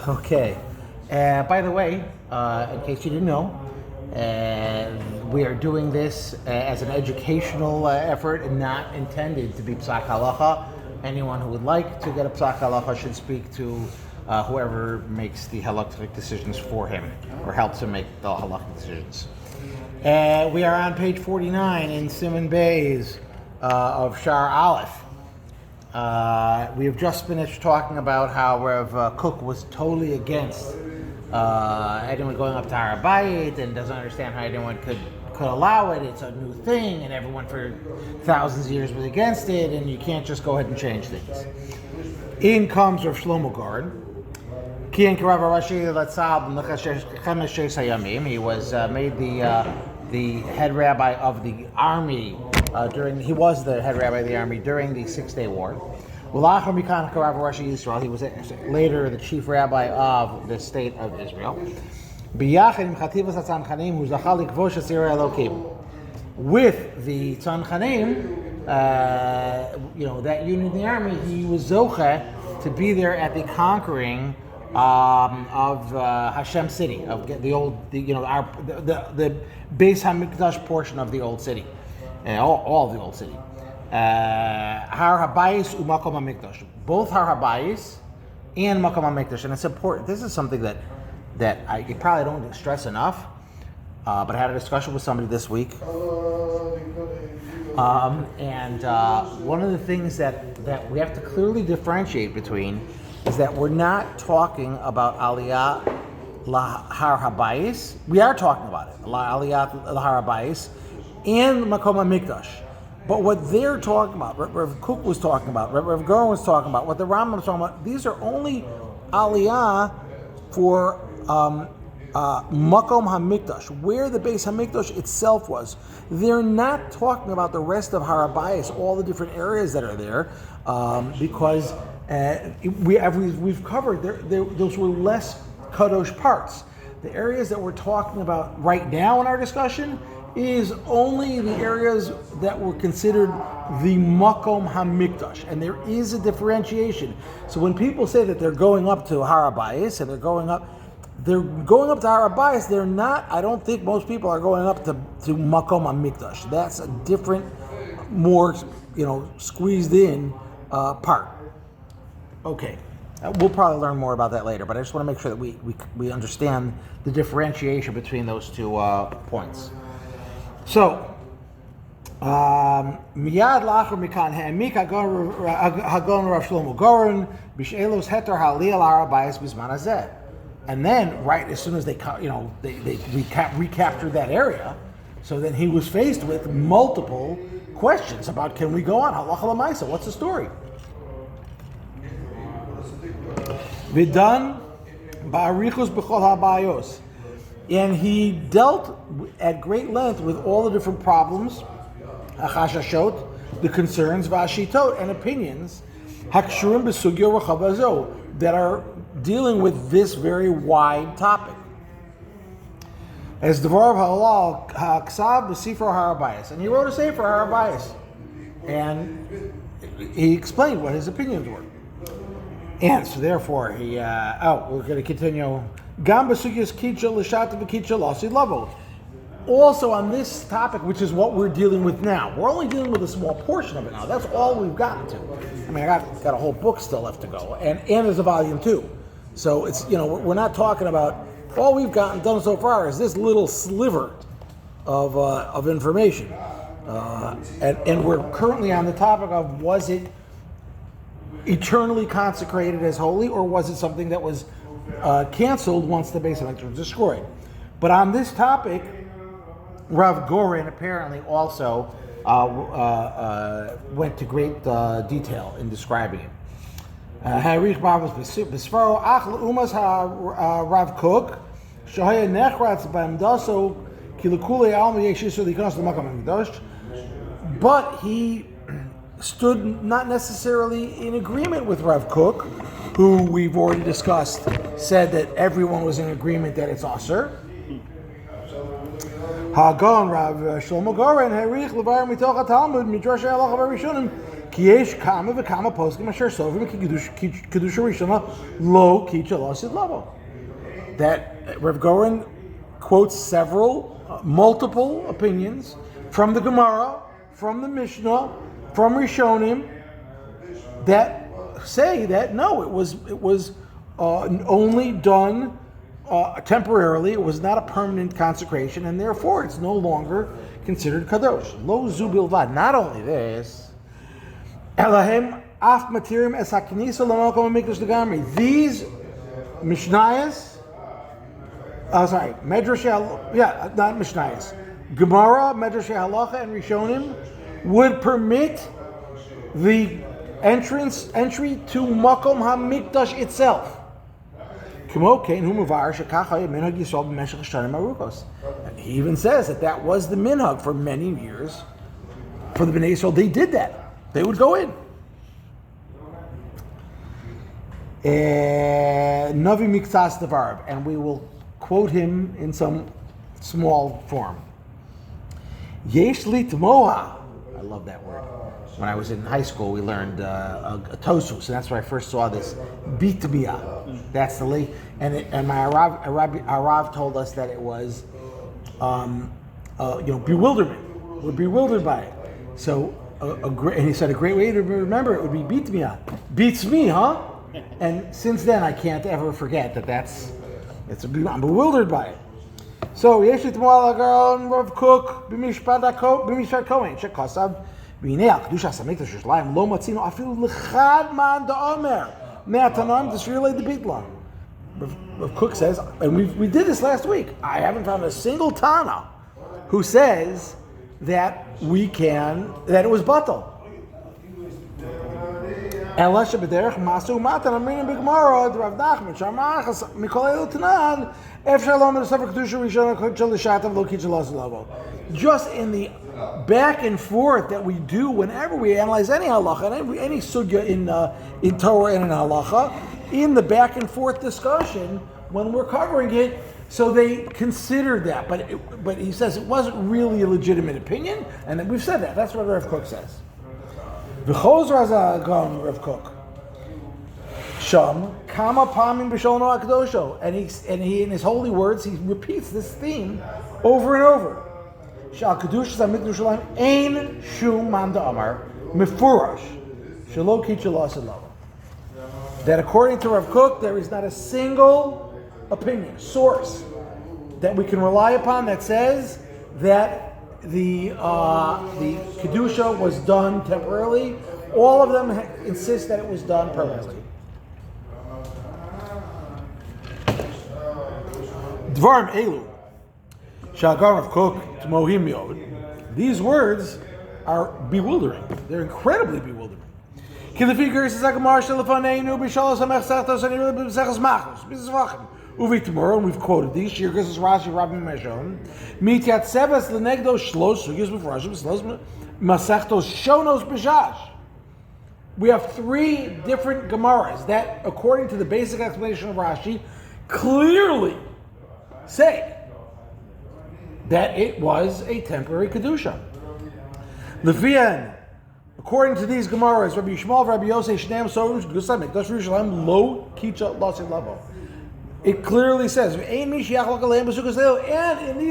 Okay. By the way, in case you didn't know, we are doing this as an educational effort and not intended to be psak halacha. Anyone who would like to get a psak halacha should speak to whoever makes the halakhic decisions for him or helps him make the halakhic decisions. We are on page 49 in Siman Bays of Shaar Aleph. We have just finished talking about how Rav Kook was totally against anyone going up to Har Bayit and doesn't understand how anyone could allow it. It's a new thing, and everyone for thousands of years was against it, and you can't just go ahead and change things. In comes Rav Goren. He was made the head rabbi of the army he was the head rabbi of the army during the 6-day war. He was later the chief rabbi of the state of Israel. With the Tzanchanim, that unit in the army, he was zocheh to be there at the conquering of Hashem city, of the Bet HaMikdash portion of the old city, all of the old city. Har Habayis u'Makom HaMikdash, both Har Habayis and Makom HaMikdash, and it's important. This is something that I probably don't stress enough, but I had a discussion with somebody this week, and one of the things that we have to clearly differentiate between is that we're not talking about Aliyah Har Habayis. We are talking about it, Aliyah Har Habayis and Makom HaMikdash. But what they're talking about, Rav Kook was talking about, Rav Goren was talking about, what the Rambam was talking about, these are only Aliyah for Makom HaMikdash, where the base HaMikdash itself was. They're not talking about the rest of Har Habayis, all the different areas that are there, because we've covered those were less kadosh parts. The areas that we're talking about right now in our discussion is only the areas that were considered the Makom HaMikdash, and there is a differentiation. So when people say that they're going up to Har Habayis and they're going up to Har Habayis, they're not. I don't think most people are going up to Makom HaMikdash. That's a different, more squeezed in part. Okay, we'll probably learn more about that later, but I just want to make sure that we understand the differentiation between those two points. So, Miyad Lacher Mikan Ha'emik Hagon Rav Shlomo Goren B'Shelos Heter Halil Har Habayis B'Zman Hazeh. And then, right as soon as they recaptured that area, so then he was faced with multiple questions about, can we go on? Halacha l'maisa, what's the story? V'dan ba'arichus b'chol ha'bayos. And he dealt at great length with all the different problems, achashashot, the concerns, v'ashitot, and opinions, hakshurim b'sugya rechavazo, that are dealing with this very wide topic. As Devar Halal Haksav b'Sifro Har Habayis, and he wrote a sefer Har Habayis, and he explained what his opinions were. And so therefore, we're going to continue. Also on this topic, which is what we're dealing with now. We're only dealing with a small portion of it now. That's all we've gotten to. I mean, I got a whole book still left to go, and there's a volume 2. So it's, we're not talking about, all we've done so far is this little sliver of information. And we're currently on the topic of, was it eternally consecrated as holy, or was it something that was canceled once the base HaMikdash was destroyed? But on this topic, Rav Goren apparently also went to great detail in describing it. Rav Kook, but he stood not necessarily in agreement with Rav Kook, who we've already discussed, said that everyone was in agreement that it's Aser. Hagon Rav Shlomo Goren Harich Levar Mitoch HaTalmud Midrash Halacha Varishonim Kiyesh kama v'kama poskim asher sovim kedusha rishona lo kicha lasid lavo. That Rav Goren quotes multiple opinions from the Gemara, from the Mishnah, from Rishonim that say that no, it was only done temporarily. It was not a permanent consecration, and therefore it's no longer considered kadosh. Lo zu bilvad. Not only this, elahem af matirim es haknisa l'makom hamikdash legamri. These Mishnayos. Medrash, not Mishnayos. Gemara, Medrash Halacha, and Rishonim would permit the entry to Makom HaMikdash itself. And he even says that was the minhag for many years. For the Bnei Yisrael, they did that. They would go in. Navi Miktas Devarb, and we will quote him in some small form. Yesh li tmoha. I love that word. When I was in high school, we learned a tosus, and that's where I first saw this bitmiyah. That's the late, and my Arav told us that it was, bewilderment. We're bewildered by it. So, and he said a great way to remember it would be bitmiyah. Beats me, huh? And since then, I can't ever forget I'm bewildered by it. So, Yesh li tmoha l'garon Rav Kook b'mishpat Kohen shekasav. Rav Kook says, and we did this last week, I haven't found a single Tana who says that it was batal. Just in the back and forth that we do whenever we analyze any halacha and any sugya in Torah and in halacha, in the back and forth discussion when we're covering it, so they considered that, but he says it wasn't really a legitimate opinion, and we've said that. That's what Rav Kook says. V'choz razagam Rav Kook. Sham kama pamim b'sholno akdosho, and he in his holy words he repeats this theme over and over. Shal kedushas hamikdash Yerushalayim ein shum man da'amar mefurash shelo kitchelo aselo. That according to Rav Kook, there is not a single opinion, source that we can rely upon that says that the kedusha was done temporarily. All of them insist that it was done permanently. Dvarim elu. Rav Kook tmohim yod. These words are bewildering. They're incredibly bewildering. And we've quoted these. Rashi, Rabbi Meshon. We have three different Gemaras that, according to the basic explanation of Rashi, clearly say that it was a temporary kedusha. Levian, according to these Gemaras, Rabbi Yishmael, Rabbi Yosef, Shneim Sovim Kedusha Mikdash Yerushalayim Lo Kicha Lasid Lavo. It clearly says, and in these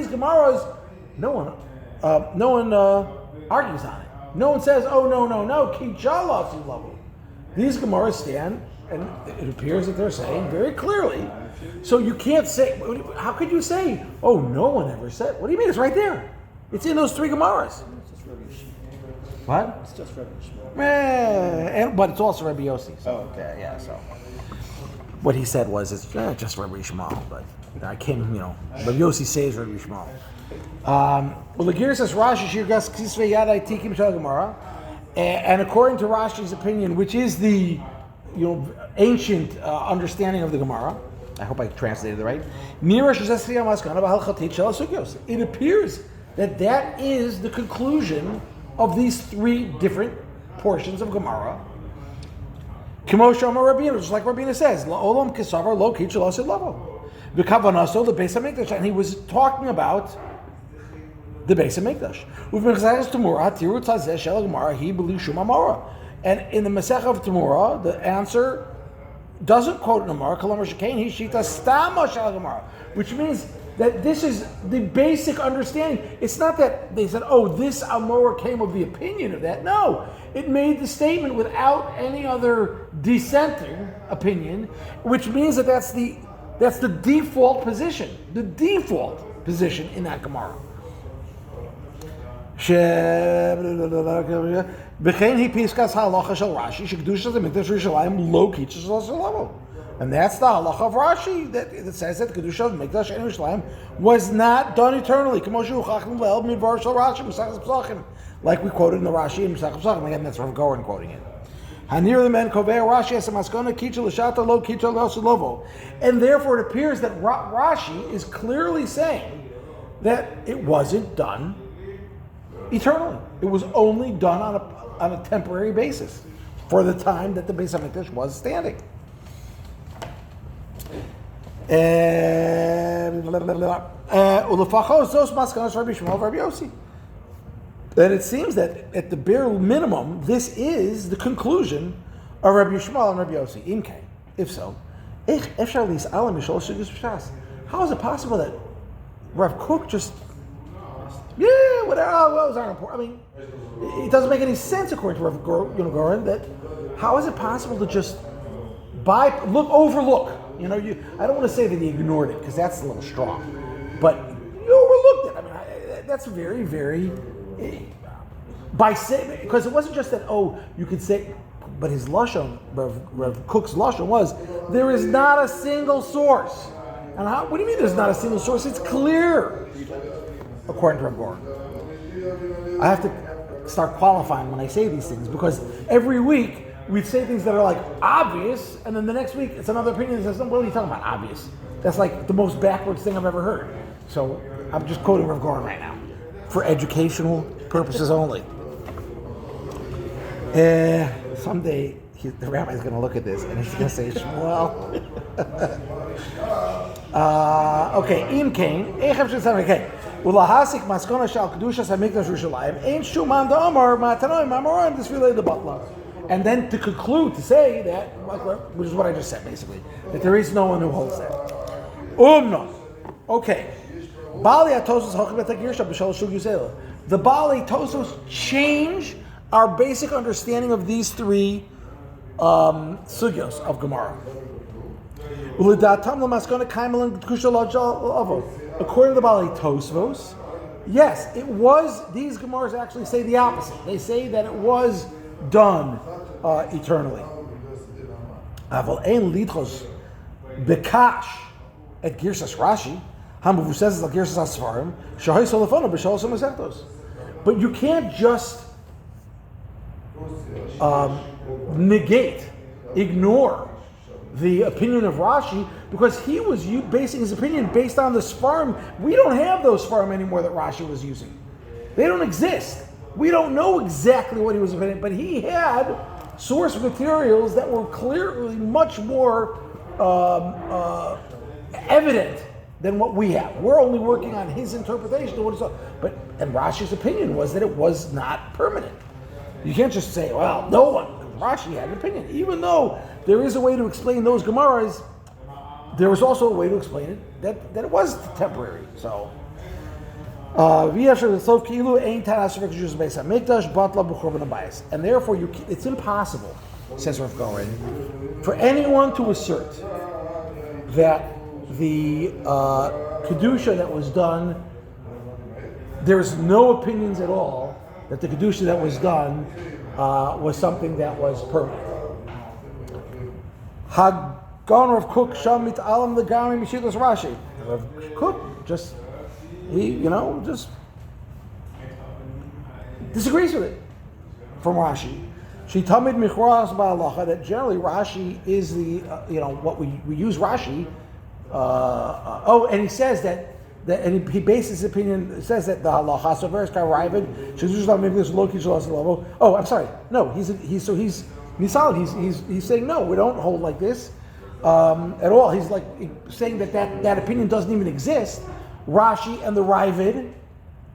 Gemaras, no one argues on it. No one says, oh no, Kicha Lasid Lavo. These Gemaras stand, and it appears that they're saying very clearly. So you can't say, how could you say, oh, no one ever said? What do you mean? It's right there. It's in those three Gemaras. What? It's just Rabbi Yishmael. But it's also Rabbi Yossi. So. Oh, okay, yeah, so. What he said was, it's just Rabbi Yishmael, but I came, Rabbi Yossi says Rabbi Yishmael. Well, the Gear says, Rashi, Shir Gas Kisve Yadai Tikim Shal Gemara. And according to Rashi's opinion, which is the ancient understanding of the Gemara, I hope I translated it right. It appears that is the conclusion of these three different portions of Gemara. Just like Rabbeinu says, La'olam kisavar lo kitchel asid lavo. V'kavanaso the Beis HaMikdash, and he was talking about the Beis HaMikdash. And in the Masech of Tamura, the answer doesn't quote Gemara, Kalamar Shekain, he shita stama shal Gemara, which means that this is the basic understanding. It's not that they said, oh, this Amora came of the opinion of that. No, it made the statement without any other dissenting opinion, which means that that's the default position. The default position in that Gemara. B'chein hi piskas halacha shel Rashi shekdusha zemikdash Yerushalayim lo kitzus l'salavo, and that's the halacha of Rashi that says that kedusha of Mikdash and Yerushalayim was not done eternally. K'moshe uchachim le'el midvar shel Rashi Mesachas Pesachim, like we quoted in the Rashi in Mesachas Pesachim. Again, that's Rav Goren quoting it. Hanir the men kovei Rashi as a maskona kitcha l'shata lo kitcha l'salavo, and therefore it appears that Rashi is clearly saying that it wasn't done eternally. It was only done on a temporary basis for the time that the Bet HaMikdash was standing. And it seems that at the bare minimum, this is the conclusion of Rabbi Yishmael and Rabbi Yossi. Imke, if so, how is it possible that Rav Kook just whatever. Oh, well, those aren't important. I mean, it doesn't make any sense according to Rav Goren that how is it possible to just overlook? I don't want to say that he ignored it because that's a little strong, but you overlooked it. I mean, that's very, very because it wasn't just that. Oh, you could say, but his lashon, Rav Kook's lashon was there is not a single source. And what do you mean there's not a single source? It's clear. According to Rav Goren. I have to start qualifying when I say these things because every week we say things that are like obvious, and then the next week it's another opinion that says, what are you talking about, obvious? That's like the most backwards thing I've ever heard. So I'm just quoting Rav Goren right now for educational purposes only. Someday the rabbi's going to look at this and he's going to say, Shmuel. Okay, Im Kain, okay. Ulahasik maskona shal kedushas hamikdash Yerushalayim ain't shuman da'amar matanoim amorim disvilei the butler. And then to conclude, to say that, which is what I just said basically, that there is no one who holds that. Okay. Bali atosos hochim etagirsha b'shol shug yusela. The Bali Tosos change our basic understanding of these three sugyos of Gemara. According to the Bali Tosvos, yes, it was. These Gemaras actually say the opposite. They say that it was done eternally. Aval ein lidchos bekash at girsas Rashi, hamavusezes al girsas asfarim shahay solafonu b'shalosh masechtos. But you can't just ignore the opinion of Rashi, because he was basing his opinion based on the Sfarim. We don't have those Sfarim anymore that Rashi was using. They don't exist. We don't know exactly what he was opinion, but he had source materials that were clearly much more evident than what we have. We're only working on his interpretation of what it's. And Rashi's opinion was that it was not permanent. You can't just say, well, no one. Rashi had an opinion. Even though there is a way to explain those Gemaras, there was also a way to explain it that it was temporary. So, and therefore it's impossible, says Rav Goren, for anyone to assert that the Kedusha that was done, there's no opinions at all that the Kedusha that was done was something that was permanent. Hagon Rav Kook sham mit'alam legami mishitas Rashi. Rav Kook just disagrees with it from Rashi. She tamid michras ba'alacha that generally Rashi is the what we use Rashi. And he says that and he bases his opinion, says that the halacha so very skyrived. Oh, I'm sorry. No, he's solid. He's saying no, we don't hold like this at all. He's like saying that opinion doesn't even exist. Rashi and the Ravid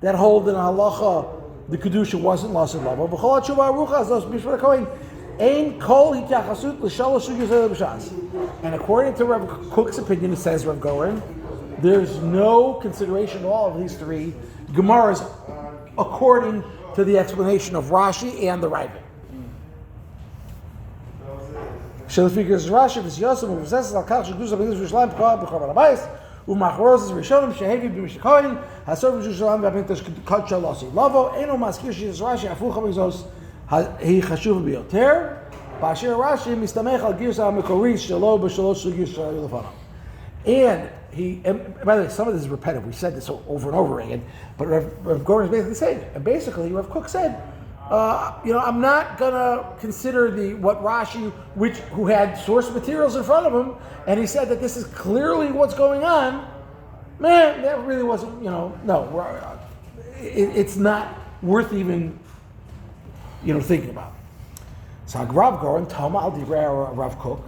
that hold in halacha the kedusha wasn't lost in lava. Ein kol hityachasut l'shalosh sugiyos b'shas. And according to Rav Kook's opinion, it says Rav Goren, there's no consideration at all of these three Gemaras according to the explanation of Rashi and the Ravid. Shelafikas Rashi v'siyosem u'v'sesses al kach shekdusha b'nidus v'shlam p'kol b'chorban habayis u'machorozes rishonim shehevi b'mishkoyin hasor v'shushalam v'amikdash kod shalosi lavo eno maskir shiyos Rashi afucha v'zos he chashuv b'yoter b'asher Rashi mistamech al girsa ha'mekoris shelo b'shalosh sugiyos shelo lefanam. And by the way, some of this is repetitive. We said this over and over again, but Rav Goren is basically saying, and basically Rav Kook said, I'm not gonna consider what Rashi, who had source materials in front of him, and he said that this is clearly what's going on. Man, that really wasn't, it's not worth even, thinking about. So Rav Goren, Tama al divrei Rav Kook.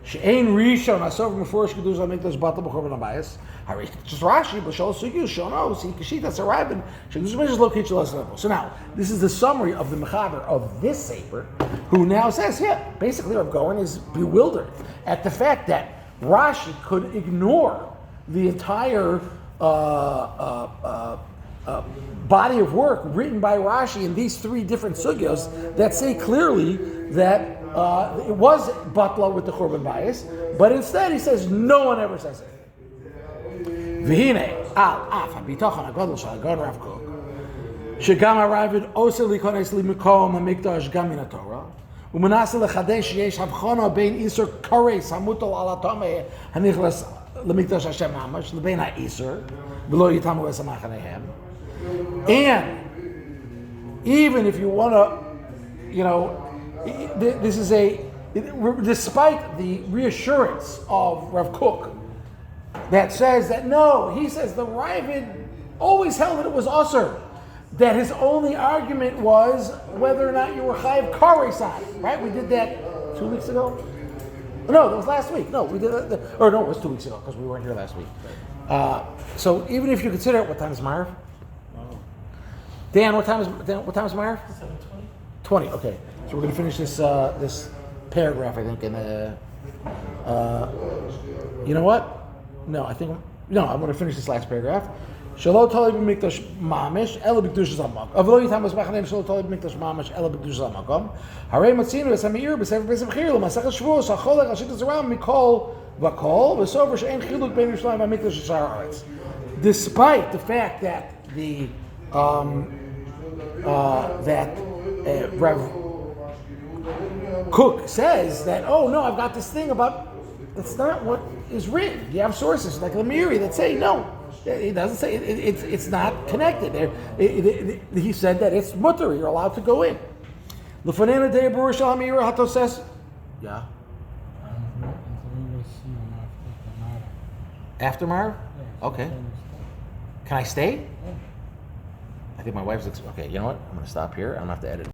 She'ein rishon asov meforish kedusha mikdash batal b'chorban habayis. Harish just Rashi b'shol sugiyos shono si kashitas arabin shekdusha mikdash lo kitchelos level. So now this is the summary of the mechaber of this sefer, who now says, basically Rav Goren is bewildered at the fact that Rashi could ignore the entire body of work written by Rashi in these three different sugyos that say clearly that it was batla with the Churban bias, but instead he says no one ever says it. V'hine al af habitachon hagadol shel Gaon Rav Kook shegam haravid osel likones limikom hamikdash gam min haTorah u'menaseh lechadesh yesh havchana bein iser kares hamutol al hatameh hanichlas lemikdash Hashem mamash lebein ha'isur v'lo yitamu esamachaneihem. And even if you want to, this is despite the reassurance of Rav Kook that says that no, he says the Ravid always held that it was usher, that his only argument was whether or not you were chayiv kares on it, right? We did that 2 weeks ago. No, that was last week. No, we did that, it was 2 weeks ago because we weren't here last week. So even if you consider it, what time is Marv? Dan, what time is Marv? 7:20. Okay, so we're going to finish this paragraph, I think. You know what? No, I'm going to finish this last paragraph. Shelo tali b'mikdash mamish ela b'kedushas hamakom. Avlo yitam b'smachanayim shelo tali b'mikdash mamish ela b'kedushas hamakom. Harei matzinu es ha'meir b'sefer beis ha'mechir l'masachet shvuos ha'cholek ha'shitas aram mikol v'kol v'sover she'en chiluk bein Yerushalayim v'mikdash Shaar haaretz. Despite the fact that Rav Kook says that, I've got this thing about, that's not what is written. You have sources like Lemiri that say no. He doesn't say it's not connected. He said that it's mutter. You're allowed to go in. L'fanena de Berur Shal Hamira Hatoses. Yeah. After Marv? Okay. Can I stay? I think my wife's okay. You know what? I'm going to stop here. I'm going to have to edit.